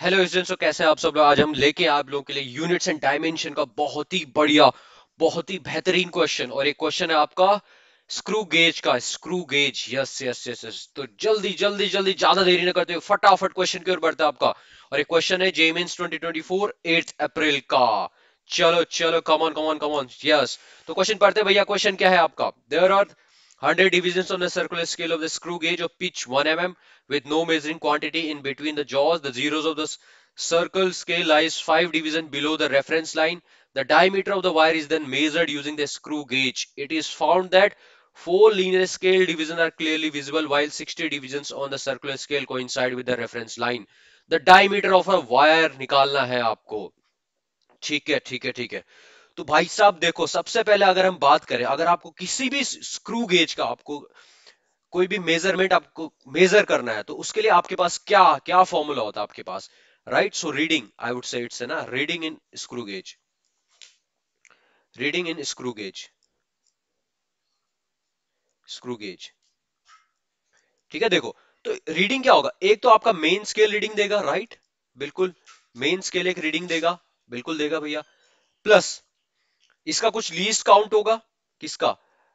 Hello students, तो कैसे हैं आप सब लोग। आज हम लेके आप लोगों के लिए यूनिट्स एंड डायमेंशन का बहुत ही बढ़िया, बहुत ही बेहतरीन क्वेश्चन। और एक क्वेश्चन है आपका स्क्रू गेज का। Screw gauge, yes yes yes yes. तो जल्दी जल्दी जल्दी, ज्यादा देरी न करते हुए फटाफट क्वेश्चन की ओर बढ़ता है आपका। और एक क्वेश्चन है जेमेंस 2024 8 अप्रैल का। चलो चलो, come on come on, yes. तो क्वेश्चन पढ़ते हैं भैया। क्वेश्चन क्या है आपका? There are 100 divisions on the circular scale of the screw gauge of pitch 1 mm with no measuring quantity in between the jaws. The zeros of the circle scale lies 5 divisions below the reference line. The diameter of the wire is then measured using the screw gauge. It is found that 4 linear scale divisions are clearly visible while 60 divisions on the circular scale coincide with the reference line. The diameter of a wire निकालना है आपको। ठीक है ठीक है ठीक है। तो भाई साहब देखो, सबसे पहले अगर हम बात करें, अगर आपको किसी भी स्क्रू गेज का, आपको कोई भी मेजरमेंट आपको मेजर करना है, तो उसके लिए आपके पास क्या क्या फॉर्मूला होता है आपके पास? Right, so reading, I would say it's है ना, reading in screw gauge. Reading in screw gauge, screw gauge. ठीक है, देखो, तो रीडिंग क्या होगा? एक तो आपका मेन स्केल रीडिंग देगा, राइट, बिल्कुल। मेन स्केल एक रीडिंग देगा, बिल्कुल देगा भैया। प्लस इसका कुछ लीस्ट काउंट होगा। किसका?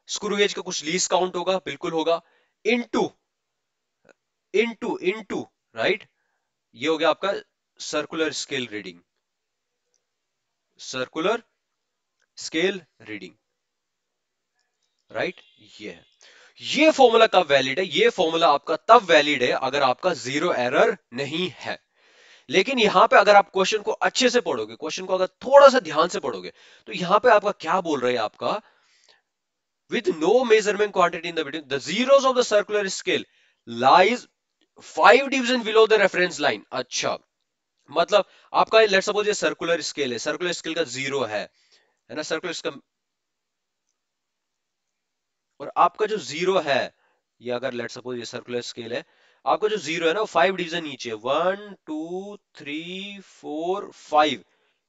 स्क्रू गेज का कुछ लीस्ट काउंट होगा, बिल्कुल होगा। इनटू इनटू, राइट, ये हो गया आपका circular scale reading. Circular scale reading, right, ये है। ये फॉर्मूला कब वैलिड है? ये फॉर्मूला आपका तब वैलिड है अगर आपका जीरो एरर नहीं है। लेकिन यहां पे अगर आप क्वेश्चन को अच्छे से पढ़ोगे, क्वेश्चन को अगर थोड़ा सा ध्यान से पढ़ोगे, तो यहां पे आपका क्या बोल रहे हैं आपका? With no measurement quantity in the between the zeros of the circular scale lies 5 division below the reference line. अच्छा, मतलब आपका लेट्स सपोज ये सर्कुलर स्केल है, सर्कुलर स्केल का जीरो है ना, सर्कुलर स्केल। और आपका जो जीरो है, ये अगर लेट सपोज ये सर्कुलर स्केल है, आपका जो जीरो है ना, वो 5 डिवीजन नीचे, 1 2 3 4 5,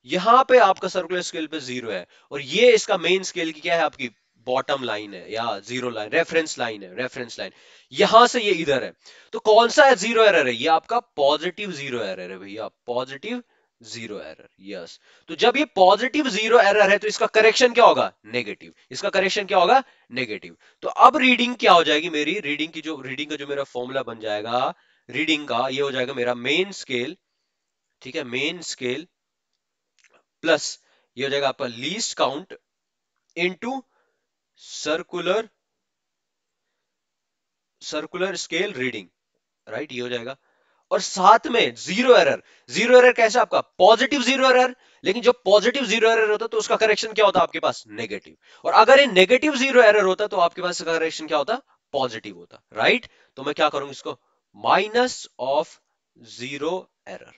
यहां पे आपका सर्कुलर स्केल पे जीरो है। और ये इसका मेन स्केल की क्या है आपकी? बॉटम लाइन है या जीरो लाइन, रेफरेंस लाइन है, रेफरेंस लाइन। यहां से ये इधर है। तो कौन सा जीरो एरर है? ये आपका पॉजिटिव जीरो एरर है भैया, पॉजिटिव जीरो एरर, यस। तो जब ये पॉजिटिव जीरो एरर है, तो इसका करेक्शन क्या होगा? नेगेटिव। इसका करेक्शन क्या होगा? नेगेटिव। तो अब रीडिंग क्या हो जाएगी मेरी? रीडिंग का जो मेरा फॉर्मूला बन जाएगा रीडिंग का, ये हो जाएगा मेरा मेन स्केल। ठीक है, मेन स्केल प्लस ये हो जाएगा आपका least count into circular circular scale reading, right, ये हो जाएगा। और साथ में जीरो एरर। जीरो एरर कैसा? आपका पॉजिटिव जीरो एरर। लेकिन जो पॉजिटिव जीरो एरर होता तो उसका करेक्शन क्या होता आपके पास? नेगेटिव। और अगर ये नेगेटिव जीरो एरर होता तो आपके पास इसका करेक्शन क्या होता? पॉजिटिव होता, राइट। तो मैं क्या करूंगा इसको? Minus of zero error.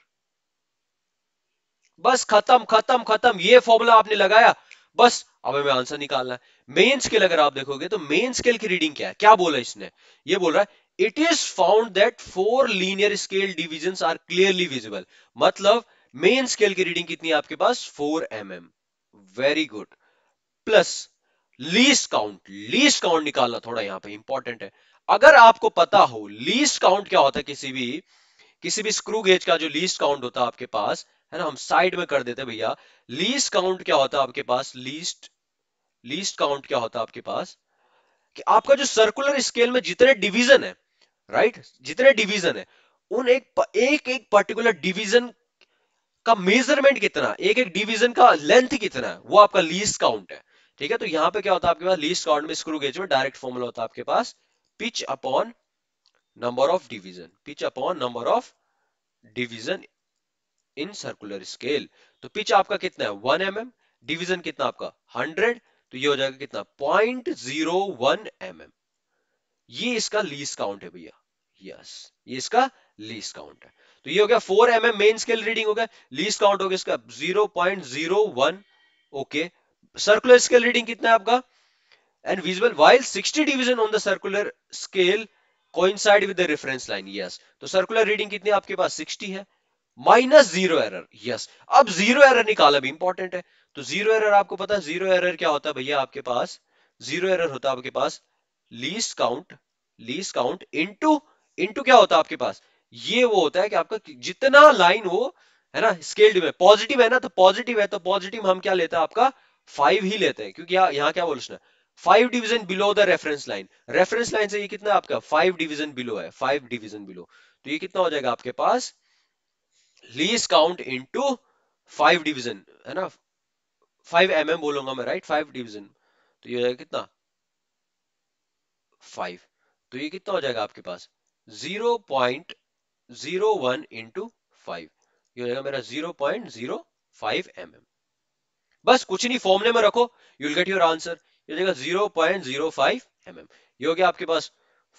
बस खत्म खत्म खत्म, ये फॉर्मूला आपने लगाया, बस अब हमें आंसर निकालना है। मेन स्केल अगर आप देखोगे तो मेन स्केल की रीडिंग क्या है? क्या बोला इसने? ये बोल रहा है it is found that 4 linear scale divisions are clearly visible. मतलब मेन स्केल की रीडिंग कितनी है आपके पास? 4 mm। Very good. Plus least count निकालना थोड़ा यहां पे इंपॉर्टेंट है। अगर आपको पता हो लीस्ट काउंट क्या होता है किसी भी स्क्रू गेज का, जो लीस्ट काउंट होता है आपके पास, है ना, हम साइड में कर देते हैं भैया। लीस्ट काउंट क्या होता है आपके पास? लीस्ट काउंट क्या होता है आपके पास? कि आपका जो सर्कुलर स्केल में जितने डिवीजन है, राइट, जितने डिवीजन है, उन एक पर्टिकुलर डिवीजन का मेजरमेंट कितना, एक एक डिवीजन का लेंथ कितना है, वो आपका लीस्ट काउंट है। ठीक है, तो यहां पे क्या होता है आपके पास? लीस्ट काउंट में स्क्रू गेज में डायरेक्ट फॉर्मूला होता है आपके पास pitch upon number of division, pitch upon number of division in circular scale. तो पिच आपका कितना है? 1 mm। डिवीजन कितना आपका? 100। तो ये हो जाएगा कितना? 0.01 mm। ये इसका लीस्ट काउंट है भैया, यस, ये इसका लीस्ट काउंट है। तो ये हो गया 4 mm मेन स्केल रीडिंग हो गया। लीस्ट काउंट हो गया इसका 0.01। ओके, सर्कुलर स्केल रीडिंग कितना है आपका? And visible while 60 division on the circular scale coincide with the reference line, yes। तो सर्कुलर रीडिंग कितनी है आपके पास? 60 है। Minus zero error, yes. अब जीरो एरर निकालना भी इंपॉर्टेंट है। तो जीरो एरर आपको पता है, जीरो एरर क्या होता है भैया आपके पास? जीरो एरर होता है आपके पास least count, least count into, into क्या होता है आपके पास? ये वो होता है कि आपका जितना लाइन हो, है ना, स्केल्ड में पॉजिटिव है ना, तो पॉजिटिव है तो पॉजिटिव हम क्या लेते हैं, आपका 5 ही लेते हैं, क्योंकि यहाँ क्या बोलना है, 5 division below the reference line. Reference line से ये कितना है आपका, 5 डिवीजन बिलो है, 5 डिवीजन बिलो। तो ये कितना हो जाएगा आपके पास, लीस्ट काउंट इनटू 5 डिवीजन, है ना, 5 बोलूंगा मैं, राइट, 5 डिवीजन। तो ये हो जाएगा कितना, 5। तो ये कितना हो जाएगा आपके पास, 0.01 इंटू 5। ये हो जाएगा मेरा 0.05 mm। बस कुछ नहीं, फॉर्मूले में रखो, you will get your answer. ये हो जाएगा 0.05 mm। ये हो गया आपके पास।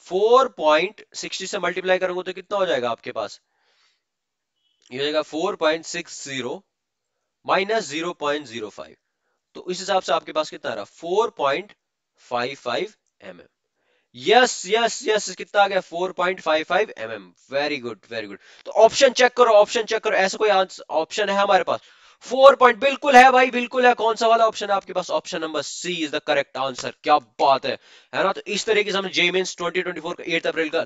4.60 से मल्टीप्लाई करूंगा तो कितना हो जाएगा आपके पास, ये हो जाएगा 4.60 माइनस 0.05। तो इस हिसाब से आपके पास कितना रहा, 4.55 mm। यस यस यस, कितना आ गया, 4.55 mm। Very good very good. तो ऑप्शन चेक करो, ऑप्शन चेक करो, ऐसा कोई ऑप्शन है हमारे पास, 4 पॉइंट, बिल्कुल है भाई, बिल्कुल है। कौन सा वाला ऑप्शन है आपके पास, option number C is the correct answer. क्या बात है ना। तो इस तरीके से हमने जे मेंस 2024 का 8 अप्रैल का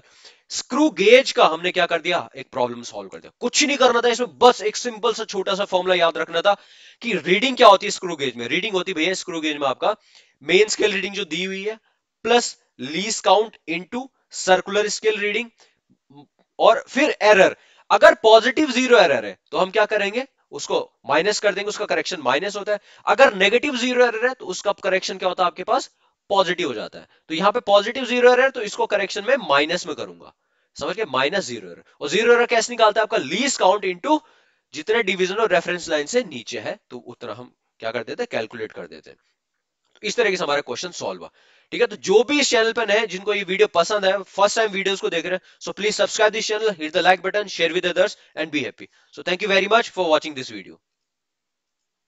स्क्रू गेज का हमने क्या कर दिया, एक प्रॉब्लम सॉल्व कर दिया। कुछ नहीं करना था इसमें, बस एक सिंपल सा छोटा सा फॉर्मूला याद रखना था कि रीडिंग क्या होती है स्क्रू गेज में। रीडिंग होती है भैया स्क्रू गेज में आपका मेन स्केल रीडिंग जो दी हुई है, plus least count into circular scale reading, और फिर एरर। अगर पॉजिटिव जीरो एरर है तो हम क्या करेंगे, उसको माइनस कर देंगे, उसका करेक्शन माइनस होता है। अगर नेगेटिव जीरो एरर है तो उसका करेक्शन क्या होता है आपके पास, पॉजिटिव हो जाता है। तो यहां पे पॉजिटिव जीरो एरर है तो इसको करेक्शन में माइनस में करूंगा, समझ गए, माइनस जीरो एरर। और जीरो एरर कैसे निकालता है, आपका लीस्ट काउंट इनटू जितने डिवीजन और रेफरेंस लाइन से नीचे है तो उतना हम क्या कर देते हैं, कैलकुलेट कर देते हैं। तो इस तरीके से हमारा क्वेश्चन सॉल्व हुआ। ठीक है, तो जो भी इस चैनल पर नए, जिनको ये वीडियो पसंद है, फर्स्ट टाइम वीडियोस को देख रहे हैं, so please subscribe this channel, hit the like button, share with others and be happy. So thank you very much for watching this video.